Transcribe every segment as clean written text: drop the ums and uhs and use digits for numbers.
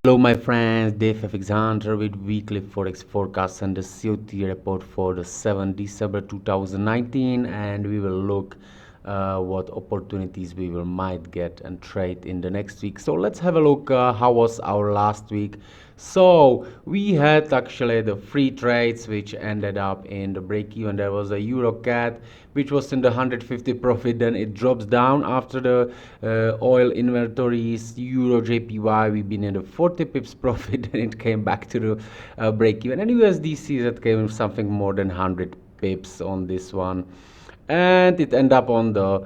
Hello, my friends. Dave FX Hunter with weekly Forex forecast and the COT report for the 7th December 2019, and we will look what opportunities we will might get and trade in the next week. So let's have a look. How was our last week? So we had actually the free trades which ended up in the break even. There was a Euro CAD which was in the 150 profit, then it drops down after the oil inventories. Euro JPY, we've been in the 40 pips profit and it came back to the break even, and USDC that came something more than 100 pips on this one, and it ended up on the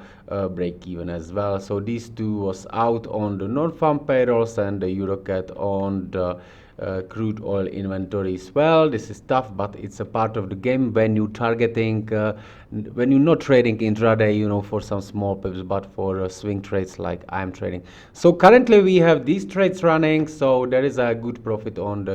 break even as well. So these two was out on the non-farm payrolls and the EuroCAD on the crude oil inventories. Well, this is tough, but it's a part of the game when you targeting when you're not trading intraday, for some small pips, but for swing trades like I'm trading. So currently we have these trades running, so there is a good profit on the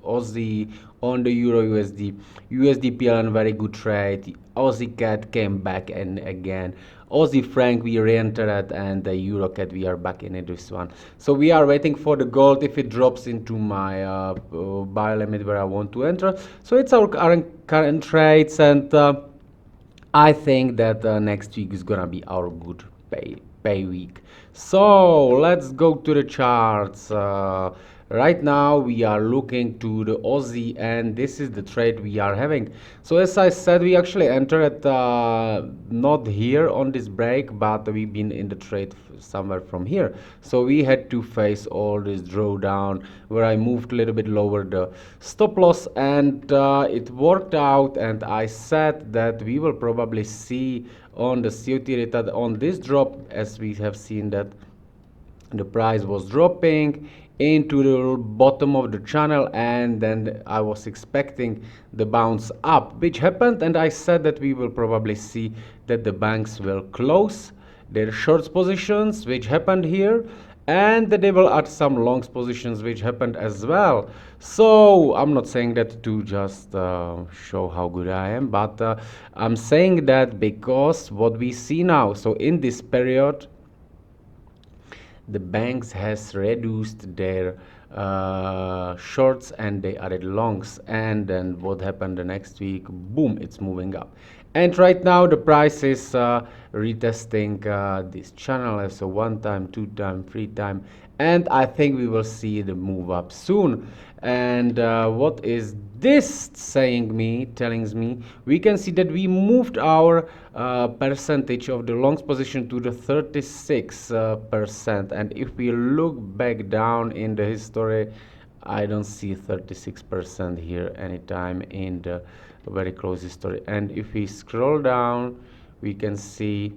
Aussie, on the Euro USD, USD PLN, very good trade. Aussie CAD came back, and again Aussie franc we re-entered, and the Euro CAD we are back in this one. So we are waiting for the gold if it drops into my buy limit where I want to enter. So it's our current trades, and I think that next week is gonna be our good pay week. So let's go to the charts. Right now we are looking to the Aussie, and this is the trade we are having. So as I said, we actually entered not here on this break, but we've been in the trade somewhere from here. So we had to face all this drawdown where I moved a little bit lower the stop loss, and it worked out, and I said that we will probably see on the COT rate on this drop, as we have seen that the price was dropping into the bottom of the channel, and then I was expecting the bounce up, which happened, and I said that we will probably see that the banks will close their shorts positions, which happened here, and that they will add some longs positions, which happened as well. So I'm not saying that to just show how good I am, but I'm saying that because what we see now, so in this period the banks has reduced their shorts and they added longs, and then what happened the next week? Boom, it's moving up, and right now the price is retesting this channel as a 1 time, 2 time, 3 time, and I think we will see the move up soon. And what is this telling me, we can see that we moved our percentage of the longs position to the 36%, and if we look back down in the history, I don't see 36% here anytime in the very close history. And if we scroll down, we can see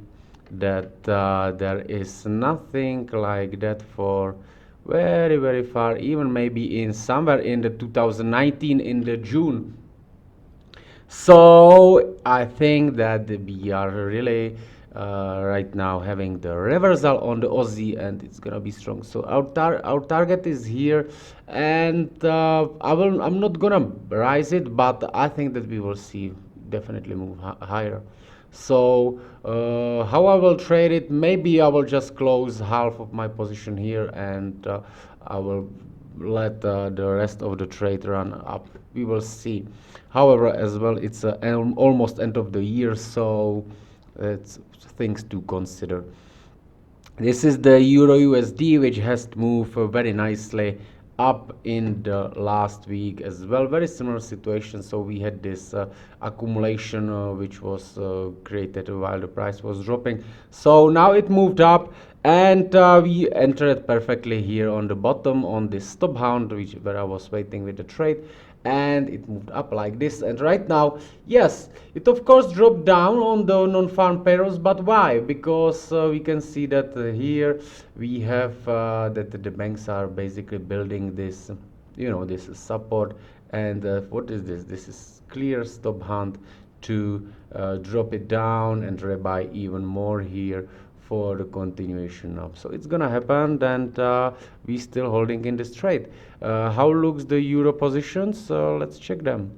that there is nothing like that for very far, even maybe in somewhere in the 2019 in the June. So I think that we are really right now having the reversal on the Aussie, and it's gonna be strong. So our target is here, and I'm not gonna rise it, but I think that we will see definitely move higher. So how I will trade it, maybe I will just close half of my position here, and I will let the rest of the trade run up. We will see. However, as well, it's almost end of the year, so it's things to consider. This is the Euro USD, which has moved very nicely up in the last week as well. Very similar situation. So we had this accumulation which was created while the price was dropping. So now it moved up, and we entered perfectly here on the bottom on this stop hound, where I was waiting with the trade, and it moved up like this. And right now, yes, it of course dropped down on the non-farm payrolls, but why? Because we can see that here we have that the banks are basically building this, this support, and what is this? This is clear stop hunt to drop it down and rebuy even more here for the continuation up. So it's gonna happen, and we still holding in this trade. How looks the euro positions? Let's check them.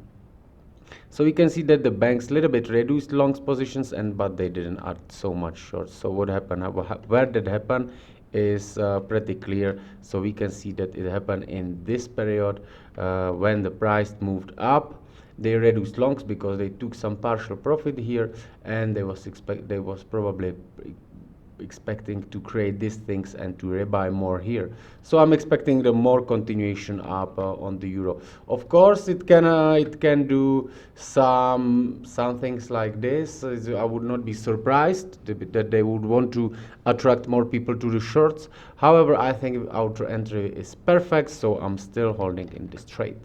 So we can see that the banks little bit reduced longs positions, but they didn't add so much shorts. So what happened? Where did happen? is pretty clear. So we can see that it happened in this period when the price moved up. They reduced longs because they took some partial profit here, and they was probably expecting to create these things and to rebuy more here. So I'm expecting the more continuation up on the euro. Of course, it can do some things like this. I would not be surprised that they would want to attract more people to the shorts. However, I think our entry is perfect, so I'm still holding in this trade.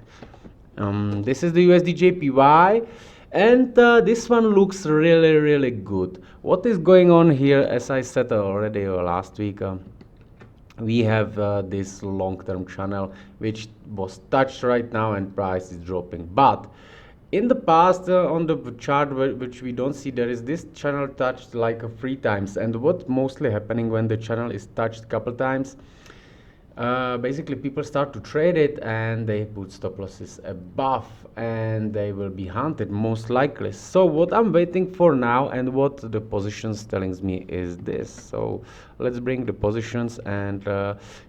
This is the USD JPY, and this one looks really good. What is going on here? As I said already last week, we have this long-term channel which was touched right now, and price is dropping. But in the past, on the chart which we don't see, there is this channel touched like 3 times. And what's mostly happening when the channel is touched a couple times? Basically, people start to trade it and they put stop losses above, and they will be hunted most likely. So what I'm waiting for now, and what the positions telling me, is this. So let's bring the positions and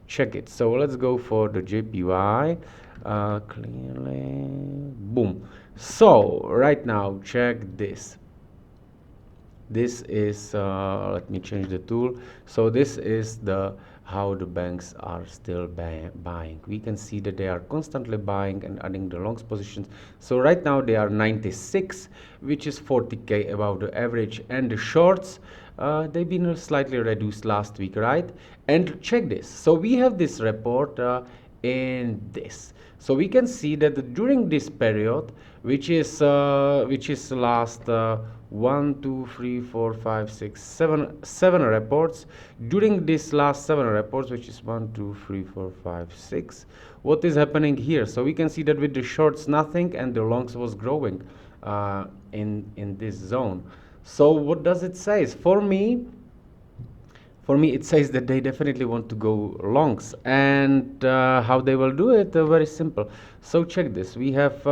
check it. So let's go for the JPY. Clearly, boom. So right now, check this. This is let me change the tool. So this is the how the banks are still buying. We can see that they are constantly buying and adding the longs positions. So right now they are 96, which is 40k above the average, and the shorts they've been slightly reduced last week, right? And check this. So we have this report in this. So we can see that during this period, which is last 1, 2, 3, 4, 5, 6, 7 reports. During this last 7 reports, which is 1, 2, 3, 4, 5, 6, what is happening here? So we can see that with the shorts nothing, and the longs was growing in this zone. So what does it say? For me, it says that they definitely want to go longs, and how they will do it, very simple. So check this. We have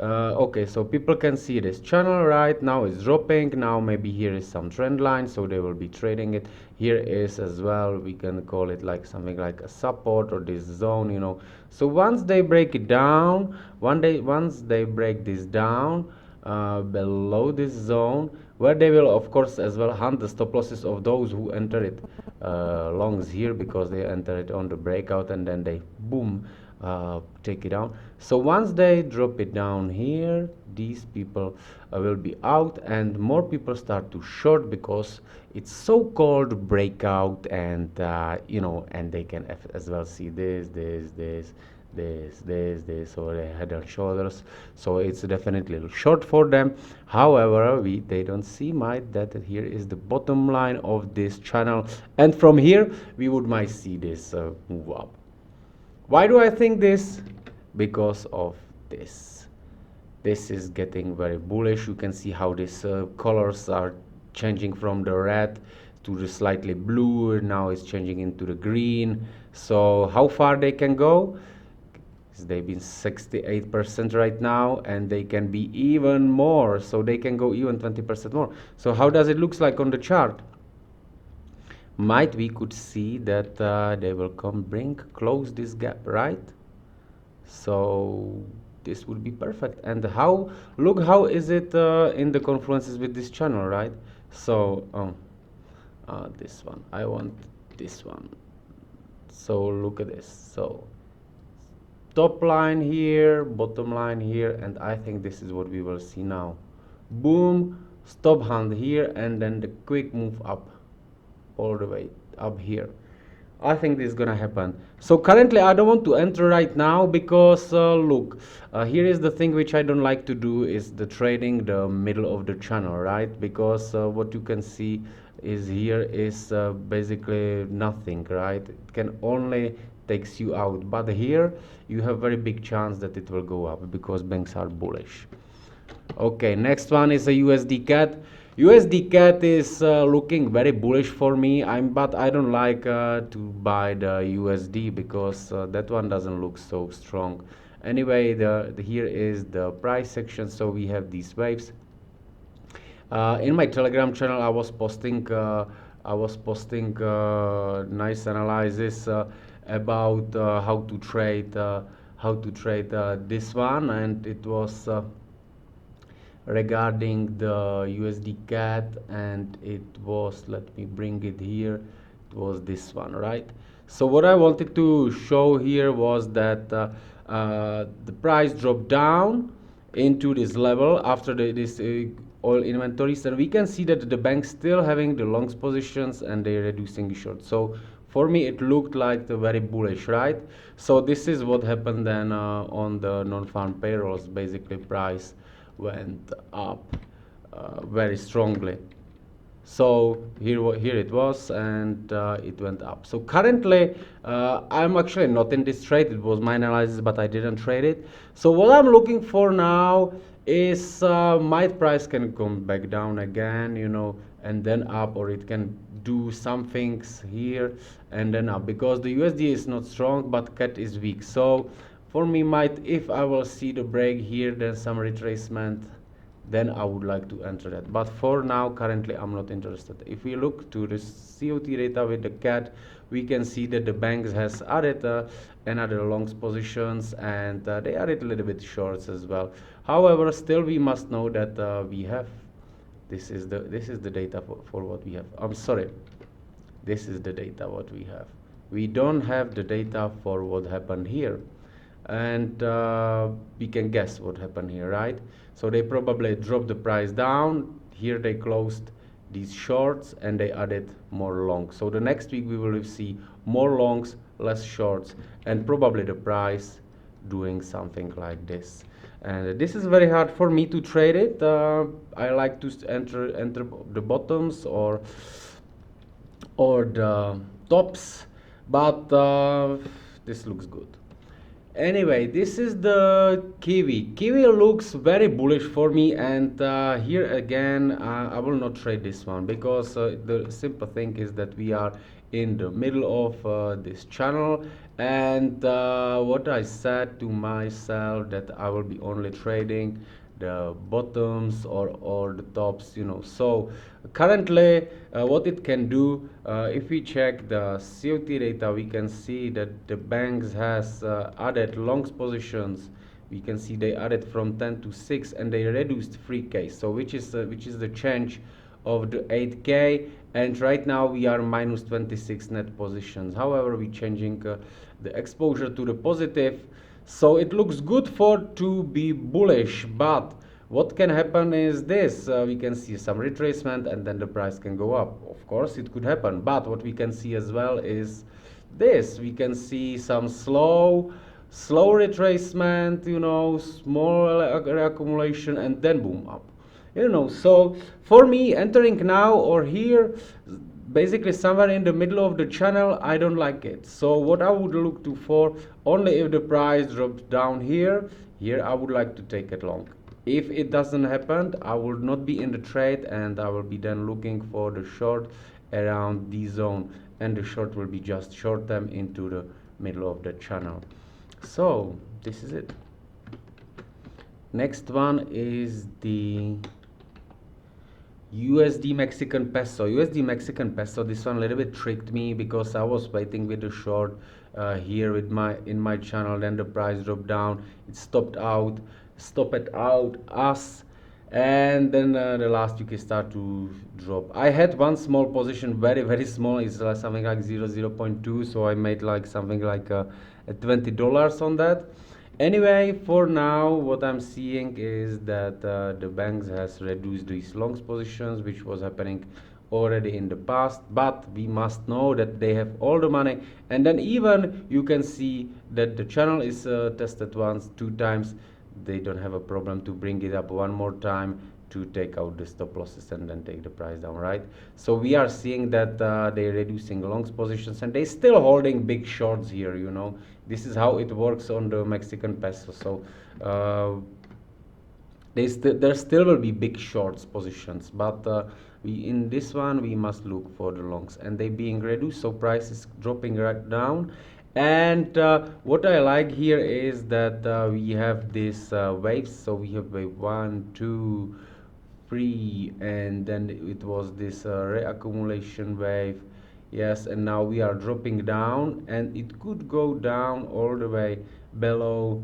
okay, so people can see this channel right now is dropping. Now maybe here is some trend line, so they will be trading it. Here is as well, we can call it like something like a support, or this zone, you know. So once they break it down, once they break this down below this zone, where they will of course as well hunt the stop losses of those who enter it longs here, because they enter it on the breakout, and then they boom take it down. So once they drop it down here, these people will be out, and more people start to short, because it's so-called breakout, and you know, and they can as well see this, or the head and shoulders. So it's definitely short for them. However, they don't see that here is the bottom line of this channel, and from here we might see this move up. Why do I think this? Because of this. This is getting very bullish. You can see how these colors are changing from the red to the slightly blue. Now it's changing into the green. So how far they can go? They've been 68% right now, and they can be even more. So they can go even 20% more. So how does it look like on the chart? Might we could see that they will close this gap, right? So this would be perfect. And look how is it in the confluences with this channel, right? So this one, I want this one. So look at this. So top line here, bottom line here, and I think this is what we will see now. Boom, stop hunt here, and then the quick move up all the way up here. I think this is gonna happen. So currently I don't want to enter right now, because look, here is the thing which I don't like to do, is the trading the middle of the channel, right? Because what you can see is here is basically nothing, right? It can only takes you out, but here you have very big chance that it will go up, because banks are bullish. Okay, next one is a USD CAD. USD CAD is looking very bullish for me. But I don't like to buy the USD, because that one doesn't look so strong. Anyway, here is the price section. So we have these waves. In my Telegram channel, I was posting I was posting nice analysis about how to trade this one, and it was regarding the USD CAD, and it was, let me bring it here, it was this one, right? So what I wanted to show here was that the price dropped down into this level after this oil inventories, and we can see that the banks still having the longs positions and they're reducing short. So for me it looked like the very bullish, right? So this is what happened then on the non-farm payrolls. Basically price went up very strongly. So here it was, and it went up. So currently I'm actually not in this trade. It was my analysis, but I didn't trade it. So what I'm looking for now is my price can come back down again, you know, and then up, or it can do some things here and then up, because the USD is not strong but CAD is weak. So for me, if I will see the break here, then some retracement, then I would like to enter that. But for now, currently, I'm not interested. If we look to the COT data with the CAD, we can see that the banks has added another longs positions, and they added a little bit shorts as well. However, still we must know that we have this is the data for what we have. I'm sorry, this is the data what we have. We don't have the data for what happened here, and we can guess what happened here, right? So they probably dropped the price down. Here they closed these shorts and they added more longs. So the next week we will see more longs, less shorts, and probably the price doing something like this. And this is very hard for me to trade it. I like to enter the bottoms or the tops, but this looks good. Anyway, this is the Kiwi. Kiwi looks very bullish for me, and here again I will not trade this one, because the simple thing is that we are in the middle of this channel, and what I said to myself that I will be only trading the bottoms or the tops, you know. So currently what it can do, if we check the COT data, we can see that the banks has added longs positions. We can see they added from 10 to 6, and they reduced 3k, so which is the change of the 8k, and right now we are minus 26 net positions. However, we changing the exposure to the positive, so it looks good for to be bullish. But what can happen is this, we can see some retracement and then the price can go up. Of course it could happen, but what we can see as well is this, we can see some slow retracement, you know, small reaccumulation, and then boom up, you know. So for me, entering now or here, basically somewhere in the middle of the channel, I don't like it. So what I would look to for, only if the price drops down here I would like to take it long. If it doesn't happen, I will not be in the trade, and I will be then looking for the short around the zone, and the short will be just short term into the middle of the channel. So this is it. Next one is the USD Mexican peso. USD Mexican peso, this one a little bit tricked me, because I was waiting with the short here with in my channel, then the price dropped down, it stopped out us, and then the last week it started to drop. I had one small position, very small, it's something like 0.2, so I made like something like $20 on that. Anyway, for now what I'm seeing is that the banks has reduced these longs positions, which was happening already in the past, but we must know that they have all the money, and then even you can see that the channel is tested once, 2 times, they don't have a problem to bring it up one more time to take out the stop losses and then take the price down, right? So we are seeing that they're reducing longs positions, and they still holding big shorts here, you know. This is how it works on the Mexican peso. So there still will be big shorts positions, but in this one we must look for the longs, and they being reduced, so price is dropping right down. And what I like here is that we have these waves. So we have wave 1, 2, free, and then it was this reaccumulation wave. Yes, and now we are dropping down, and it could go down all the way below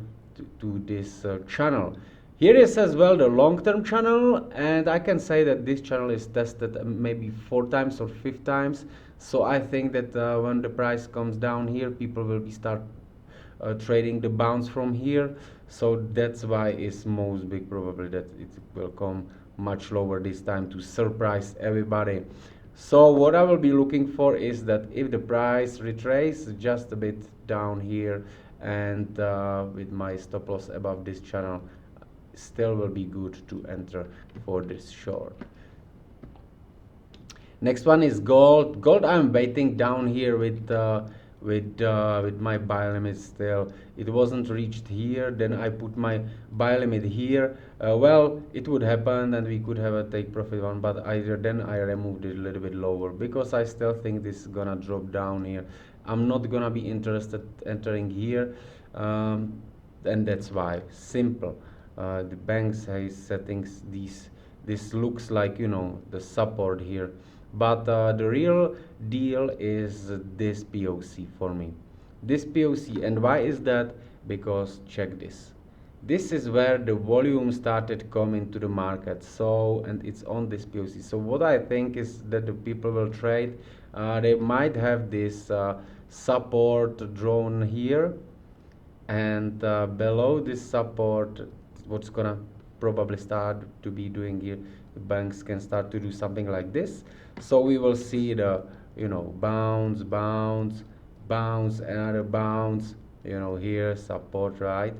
to this channel. Here is as well the long-term channel, and I can say that this channel is tested maybe 4 times or 5 times. So I think that when the price comes down here, people will be start trading the bounce from here. So that's why it's most big probably that it will come much lower this time to surprise everybody. So what I will be looking for is that if the price retraces just a bit down here, and with my stop loss above this channel, still will be good to enter for this short. Next one is gold. Gold I'm waiting down here with my buy limit still. It wasn't reached here. Then I put my buy limit here. Well, it would happen and we could have a take profit one, but then I removed it a little bit lower because I still think this is gonna drop down here. I'm not gonna be interested entering here, and that's why. Simple. The banks has settings these. This looks like, you know, the support here, but the real deal is this POC for me. This POC, and why is that? Because check this. This is where the volume started coming to the market. So, and it's on this POC. So what I think is that the people will trade. They might have this support drawn here, and below this support, what's gonna probably start to be doing here, the banks can start to do something like this. So we will see the, you know, bounce, bounce, bounce, another bounce, you know, here support, right?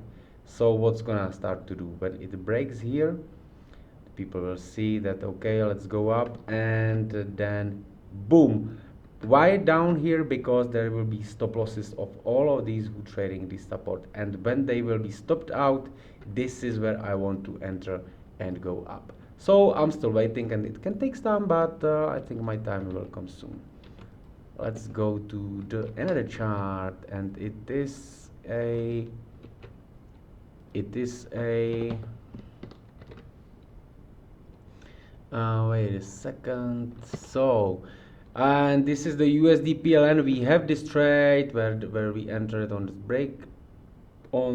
So what's gonna start to do when it breaks here, people will see that okay, let's go up, and then boom. Why down here? Because there will be stop losses of all of these who trading this support, and when they will be stopped out, this is where I want to enter and go up. So I'm still waiting, and it can take time, but I think my time will come soon. Let's go to the another chart, and it is a wait a second. So, and this is the USD PLN. We have this trade where we entered on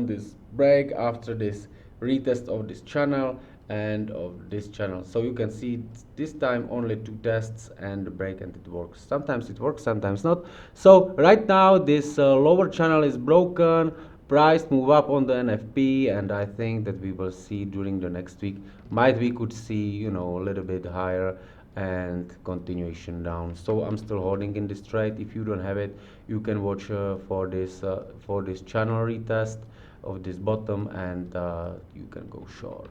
this break after this retest of this channel and of this channel. So you can see this time only 2 tests and the break, and it works. Sometimes it works, sometimes not. So right now this lower channel is broken. Price move up on the NFP, and I think that we will see during the next week. We could see, you know, a little bit higher and continuation down. So I'm still holding in this trade. If you don't have it, you can watch for this channel retest of this bottom, and you can go short.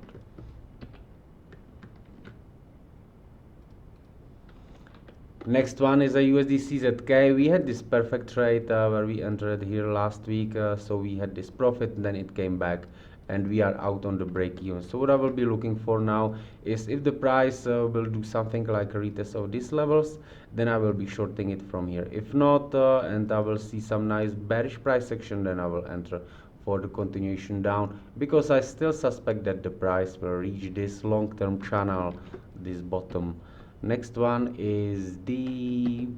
Next one is a USD CZK. We had this perfect trade where we entered here last week, so we had this profit, and then it came back, and we are out on the break even. So what I will be looking for now is if the price will do something like a retest of these levels, then I will be shorting it from here. If not, and I will see some nice bearish price action, then I will enter for the continuation down, because I still suspect that the price will reach this long-term channel, this bottom. Next one is the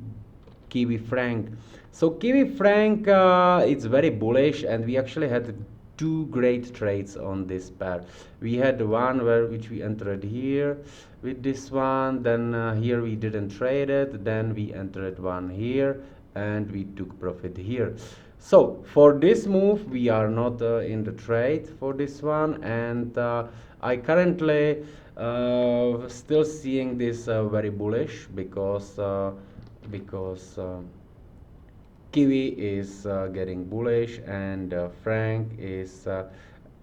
Kiwi franc. So Kiwi franc, it's very bullish, and we actually had 2 great trades on this pair. We had one which we entered here with this one, then here we didn't trade it, then we entered one here, and we took profit here. So for this move, we are not in the trade for this one, and I currently still seeing this very bullish, because Kiwi is getting bullish, and franc is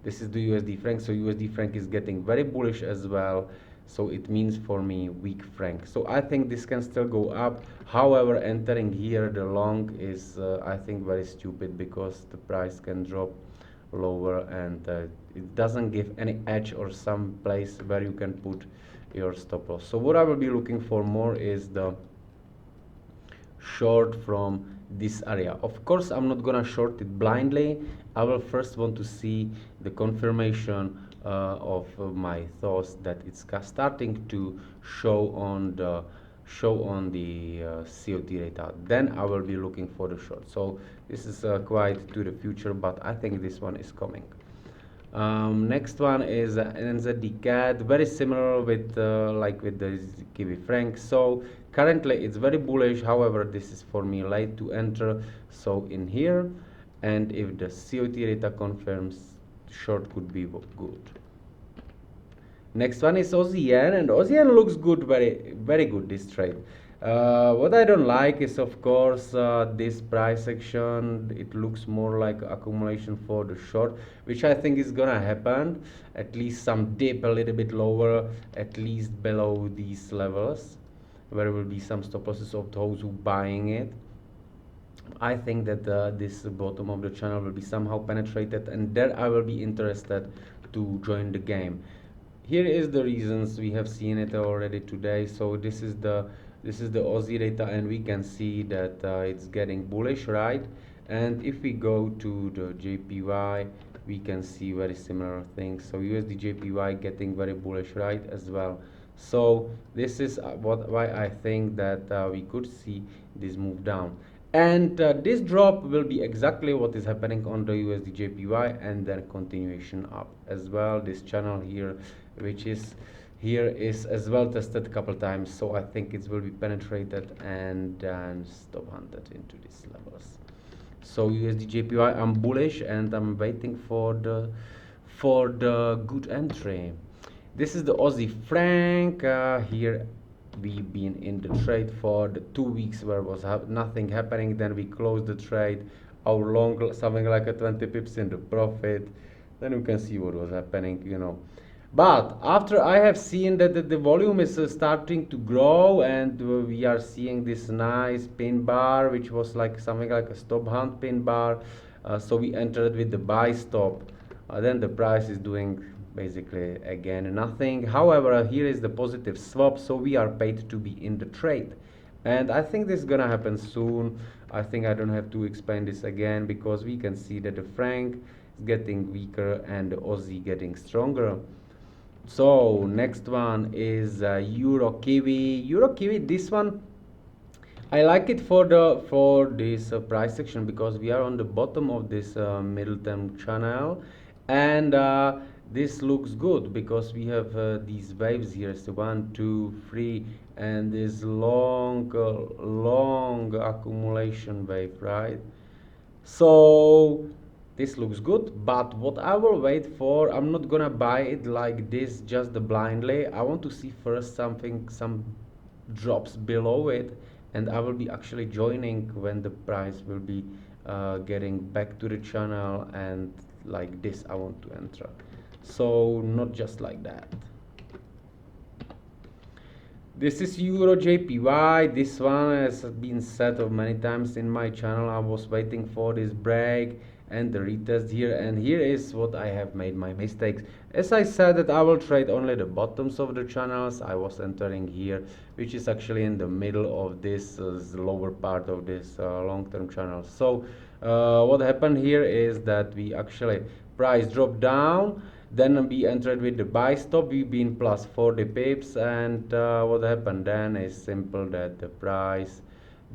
this is the USD franc, so USD franc is getting very bullish as well. So it means for me weak franc. So I think this can still go up. However, entering here the long is I think very stupid, because the price can drop lower, and it doesn't give any edge or some place where you can put your stop loss. So what I will be looking for more is the short from this area. Of course, I'm not gonna short it blindly. I will first want to see the confirmation of my thoughts that it's starting to show on the COT data. Then I will be looking for the short. So this is quite to the future, but I think this one is coming. Next one is NZD CAD, very similar with like with the Kiwi franc. So currently it's very bullish. However, this is for me late to enter. So in here, and if the COT data confirms, short could be good. Next one is Aussie yen, and Aussie yen looks good, very good this trade. What I don't like is of course this price action. It looks more like accumulation for the short, which I think is gonna happen. At least some dip a little bit lower, at least below these levels, where will be some stop losses of those who buying it. I think that this bottom of the channel will be somehow penetrated, and there I will be interested to join the game. Here is the reasons. We have seen it already today. So this is the Aussie data, and we can see that it's getting bullish, right? And if we go to the JPY, we can see very similar things. So USD JPY getting very bullish, right, as well. So this is why I think that we could see this move down. And this drop will be exactly what is happening on the USD JPY, and then continuation up as well. This channel here, which is here, is as well tested a couple times, so I think it will be penetrated and then stop hunted into these levels. So USD JPY, I'm bullish and I'm waiting for the good entry. This is the Aussie franc. Here we've been in the trade for the 2 weeks where was nothing happening. Then we closed the trade, our long something like a 20 pips in the profit. Then you can see what was happening, you know. But after I have seen that the volume is starting to grow, and we are seeing this nice pin bar, which was like something like a stop hunt pin bar. So we entered with the buy stop. Then the price is doing basically again nothing. However, here is the positive swap, so we are paid to be in the trade, and I think this is gonna happen soon. I think I don't have to explain this again, because we can see that the franc is getting weaker and the Aussie getting stronger. So next one is Euro Kiwi. Euro Kiwi, this one I like it for this price section, because we are on the bottom of this middle term channel, and this looks good because we have these waves here. So 1, 2, 3, and this long accumulation wave, right? So this looks good, but what I will wait for, I'm not gonna buy it like this just blindly. I want to see first some drops below it, and I will be actually joining when the price will be getting back to the channel, and like this I want to enter. So not just like that. This is Euro JPY. This one has been said of many times in my channel. I was waiting for this break and the retest here, and here is what I have made my mistakes. As I said that I will trade only the bottoms of the channels, I was entering here, which is actually in the middle of this lower part of this long-term channel. So what happened here is that we actually price dropped down, then we entered with the buy stop. We've been plus 40 pips, and what happened then is simple, that the price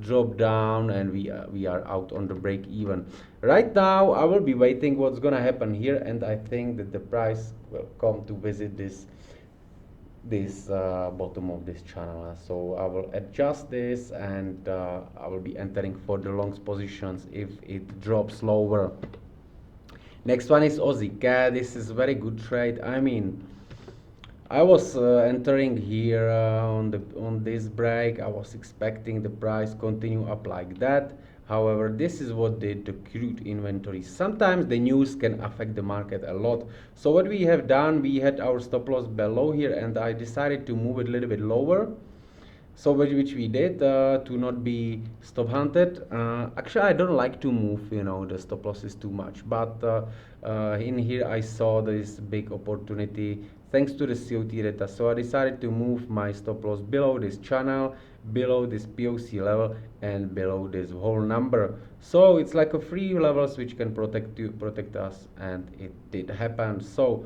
dropped down and we are out on the break even. Right now I will be waiting what's gonna happen here, and I think that the price will come to visit this bottom of this channel. So I will adjust this, and I will be entering for the longs positions if it drops lower. Next one is Aussie CAD. This is very good trade. I mean, I was entering here on this break. I was expecting the price continue up like that. However, this is what did the crude inventory. Sometimes the news can affect the market a lot. So what we have done, we had our stop loss below here, and I decided to move it a little bit lower. So which we did to not be stop hunted. Actually, I don't like to move, you know, the stop losses too much, but in here I saw this big opportunity thanks to the COT data. So I decided to move my stop loss below this channel, below this POC level and below this whole number. So it's like a free levels which can protect us, and it did happen. So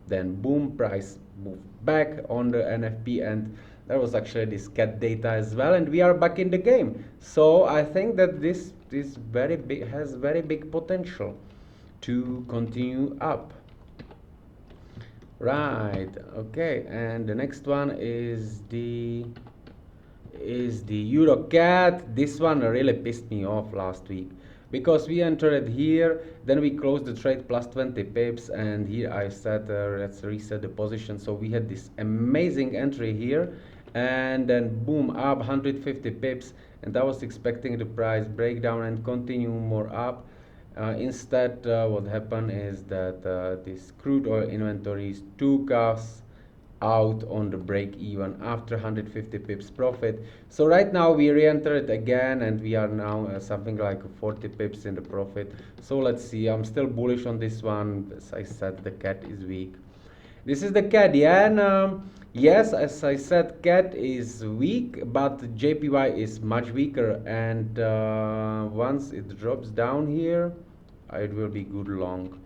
then boom, price moved back on the NFP, and there was actually this CAD data as well, and we are back in the game. So I think that this is very big, has very big potential to continue up. Right, okay, and the next one is the Euro CAD. This one really pissed me off last week because we entered here, then we closed the trade plus 20 pips, and here I said let's reset the position. So we had this amazing entry here, and then boom, up 150 pips, and I was expecting the price breakdown and continue more up. Instead, what happened is that this crude oil inventories took us out on the break even after 150 pips profit. So right now we re-entered again, and we are now something like 40 pips in the profit. So let's see, I'm still bullish on this one. As I said, the CAD is weak. This is the CAD, yeah, and yes, as I said, CAD is weak, but JPY is much weaker, and once it drops down here, it will be good long.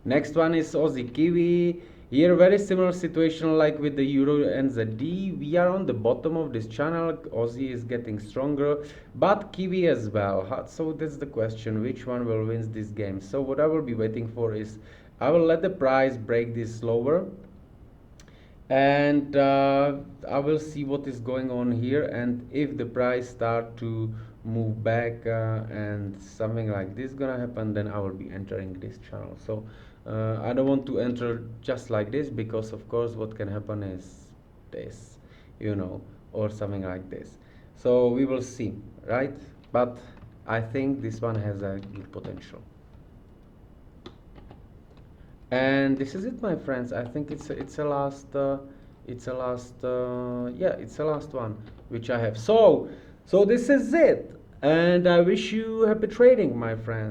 Next one is Aussie Kiwi. Here very similar situation like with the Euro NZD. We are on the bottom of this channel. Aussie is getting stronger, but Kiwi as well. So that's the question, which one will win this game? So what I will be waiting for is I will let the price break this lower, and I will see what is going on here, and if the price start to move back and something like this gonna happen, then I will be entering this channel. So I don't want to enter just like this, because of course what can happen is this, you know, or something like this. So we will see, right? But I think this one has a good potential. And this is it, my friends. I think it's a last yeah, it's the last one which I have. So this is it, and I wish you happy trading, my friends.